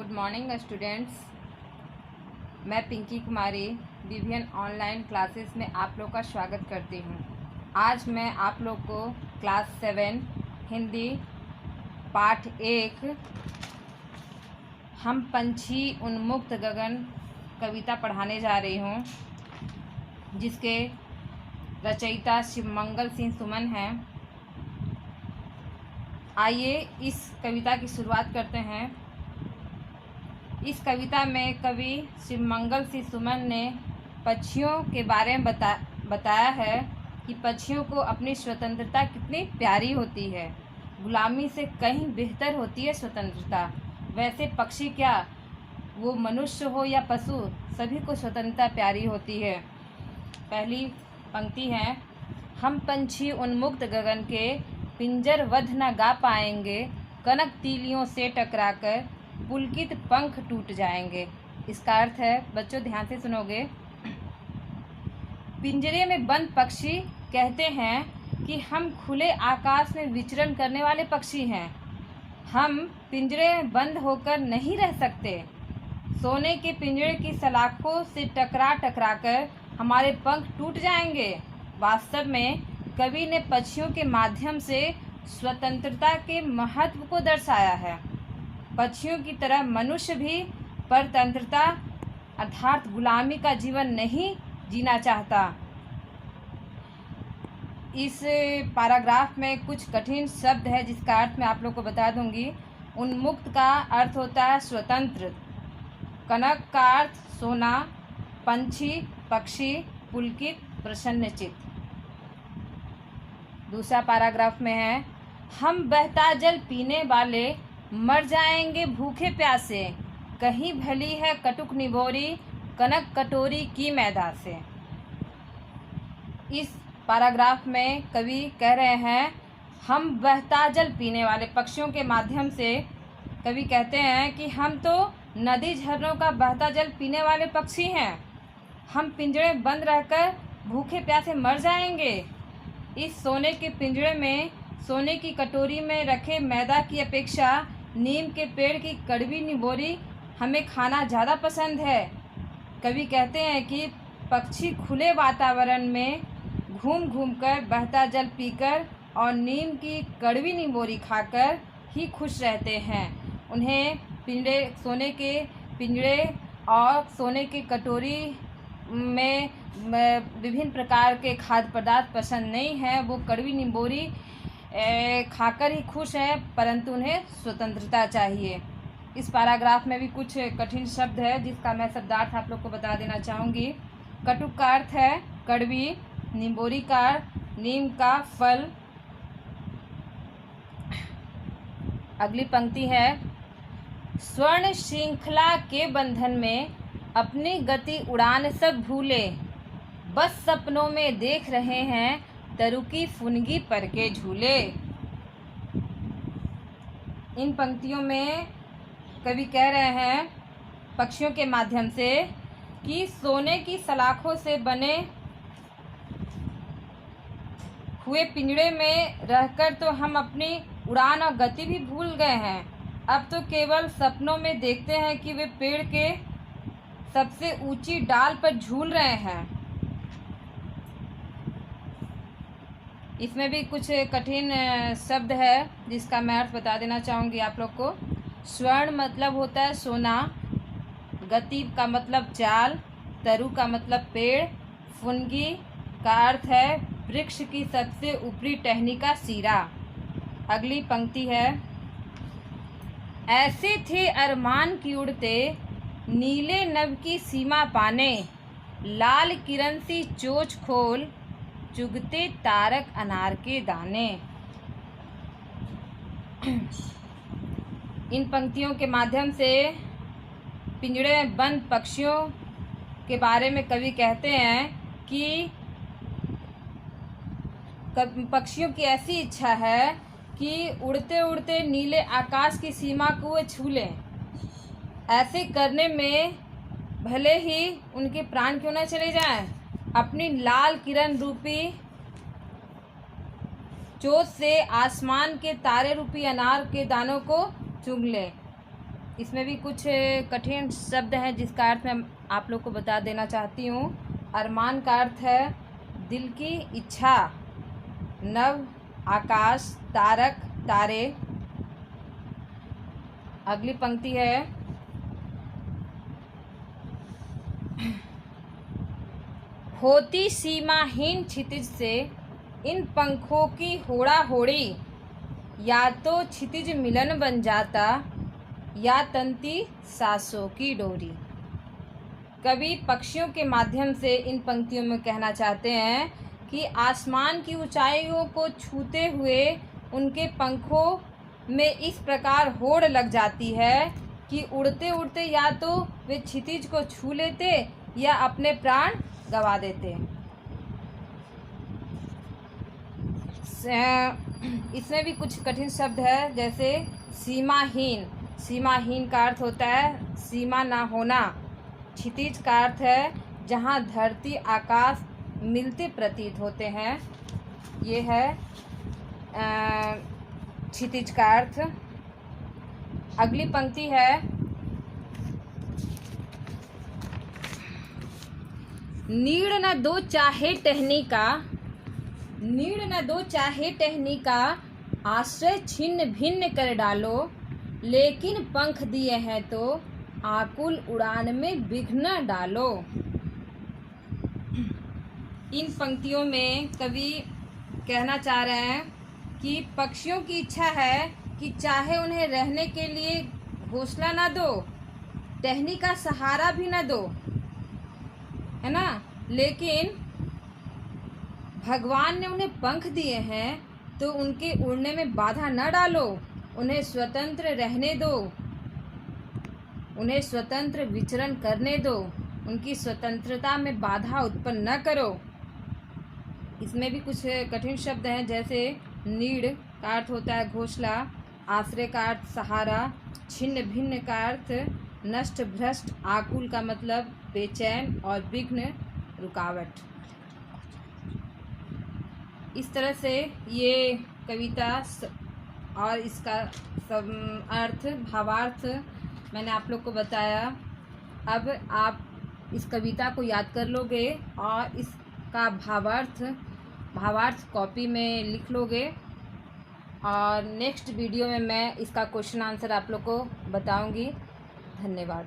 Good morning students. मैं पिंकी कुमारी विभिन्न online classes में आप लोग का स्वागत करती हूँ। आज मैं आप लोग को क्लास 7 हिंदी पाठ 1 हम पंछी उन्मुक्त गगन कविता पढ़ाने जा रही हूँ, जिसके रचयिता शिवमंगल सिंह सुमन हैं। आइए इस कविता की शुरुआत करते हैं। इस कविता में कवि शिवमंगल सिंह सुमन ने पक्षियों के बारे में बताया है कि पक्षियों को अपनी स्वतंत्रता कितनी प्यारी होती है। गुलामी से कहीं बेहतर होती है स्वतंत्रता। वैसे पक्षी क्या, वो मनुष्य हो या पशु, सभी को स्वतंत्रता प्यारी होती है। पहली पंक्ति है, हम पंछी उन्मुक्त गगन के पिंजर वध न गा पाएंगे, कनक तीलियों से टकराकर पुलकित पंख टूट जाएंगे। इसका अर्थ है, बच्चों ध्यान से सुनोगे। पिंजरे में बंद पक्षी कहते हैं कि हम खुले आकाश में विचरण करने वाले पक्षी हैं। हम पिंजरे में बंद होकर नहीं रह सकते। सोने के पिंजरे की सलाखों से टकरा कर हमारे पंख टूट जाएंगे। वास्तव में कवि ने पक्षियों के माध्यम से स्वतंत्रता के महत्व को दर्शाया है। पक्षियों की तरह मनुष्य भी परतंत्रता अर्थात गुलामी का जीवन नहीं जीना चाहता। इस पैराग्राफ में कुछ कठिन शब्द है, जिसका अर्थ मैं आप लोग को बता दूंगी। उन्मुक्त का अर्थ होता है स्वतंत्र, कनक का अर्थ सोना, पंछी पक्षी, पुलकित प्रसन्नचित। दूसरा पैराग्राफ में है, हम बहता जल पीने वाले मर जाएंगे भूखे प्यासे, कहीं भली है कटुक निबोरी कनक कटोरी की मैदा से। इस पैराग्राफ में कवि कह रहे हैं, हम बहता जल पीने वाले पक्षियों के माध्यम से कवि कहते हैं कि हम तो नदी झरनों का बहता जल पीने वाले पक्षी हैं। हम पिंजरे में बंद रहकर भूखे प्यासे मर जाएंगे। इस सोने के पिंजरे में सोने की कटोरी में रखे मैदा की अपेक्षा नीम के पेड़ की कड़वी निबोरी हमें खाना ज़्यादा पसंद है। कवि कहते हैं कि पक्षी खुले वातावरण में घूम घूम कर बहता जल पीकर और नीम की कड़वी निबोरी खाकर ही खुश रहते हैं। उन्हें सोने के पिंजरे और सोने की कटोरी में विभिन्न प्रकार के खाद्य पदार्थ पसंद नहीं है। वो कड़वी निबोरी खाकर ही खुश है, परंतु उन्हें स्वतंत्रता चाहिए। इस पैराग्राफ में भी कुछ कठिन शब्द है, जिसका मैं शब्दार्थ आप लोग को बता देना चाहूँगी। कटुक का अर्थ है कड़वी, निबोरी का नीम का फल। अगली पंक्ति है, स्वर्ण श्रृंखला के बंधन में अपनी गति उड़ान सब भूले, बस सपनों में देख रहे हैं तरुकी फुनगी पर के झूले। इन पंक्तियों में कवि कह रहे हैं पक्षियों के माध्यम से कि सोने की सलाखों से बने हुए पिंजरे में रहकर तो हम अपनी उड़ान और गति भी भूल गए हैं। अब तो केवल सपनों में देखते हैं कि वे पेड़ के सबसे ऊंची डाल पर झूल रहे हैं। इसमें भी कुछ कठिन शब्द है, जिसका मैं अर्थ बता देना चाहूँगी आप लोग को। स्वर्ण मतलब होता है सोना, गति का मतलब चाल, तरु का मतलब पेड़, फुनगी का अर्थ है वृक्ष की सबसे ऊपरी टहनी का सिरा। अगली पंक्ति है, ऐसे थे अरमान की उड़ते नीले नभ की सीमा पाने, लाल किरण सी चोंच खोल चुगते तारक अनार के दाने। इन पंक्तियों के माध्यम से पिंजरे में बंद पक्षियों के बारे में कवि कहते हैं कि पक्षियों की ऐसी इच्छा है कि उड़ते उड़ते नीले आकाश की सीमा को वे छू लें। ऐसे करने में भले ही उनके प्राण क्यों न चले जाएं, अपनी लाल किरण रूपी चोंच से आसमान के तारे रूपी अनार के दानों को चुग ले। इसमें भी कुछ कठिन शब्द हैं जिसका अर्थ मैं आप लोग को बता देना चाहती हूँ। अरमान का अर्थ है दिल की इच्छा। नभ आकाश, तारक तारे। अगली पंक्ति है होती सीमाहीन क्षितिज से इन पंखों की होड़ा होड़ी, या तो क्षितिज मिलन बन जाता या तंती सांसों की डोरी। कवि पक्षियों के माध्यम से इन पंक्तियों में कहना चाहते हैं कि आसमान की ऊंचाइयों को छूते हुए उनके पंखों में इस प्रकार होड़ लग जाती है कि उड़ते उड़ते या तो वे क्षितिज को छू लेते या अपने प्राण गवा देते। इसमें भी कुछ कठिन शब्द है, जैसे सीमाहीन। सीमाहीन का अर्थ होता है सीमा ना होना। क्षितिज का अर्थ है जहाँ धरती आकाश मिलते प्रतीत होते हैं। ये है क्षितिज का अर्थ। अगली पंक्ति है नीड़ न दो चाहे टहनी का, नीड़ न दो चाहे टहनी का, आश्रय छिन्न भिन्न कर डालो, लेकिन पंख दिए हैं तो आकुल उड़ान में विघ्न डालो। इन पंक्तियों में कवि कहना चाह रहे हैं कि पक्षियों की इच्छा है कि चाहे उन्हें रहने के लिए घोंसला ना दो, टहनी का सहारा भी ना दो, है ना, लेकिन भगवान ने उन्हें पंख दिए हैं तो उनके उड़ने में बाधा न डालो। उन्हें स्वतंत्र रहने दो, उन्हें स्वतंत्र विचरण करने दो, उनकी स्वतंत्रता में बाधा उत्पन्न न करो। इसमें भी कुछ कठिन शब्द हैं, जैसे नीड़ का अर्थ होता है घोंसला, आश्रय का अर्थ सहारा, छिन्न भिन्न का अर्थ नष्ट भ्रष्ट, आकुल का मतलब बेचैन और विघ्न रुकावट। इस तरह से ये कविता और इसका सब अर्थ भावार्थ मैंने आप लोग को बताया। अब आप इस कविता को याद कर लोगे और इसका भावार्थ कॉपी में लिख लोगे, और नेक्स्ट वीडियो में मैं इसका क्वेश्चन आंसर आप लोग को बताऊंगी। धन्यवाद।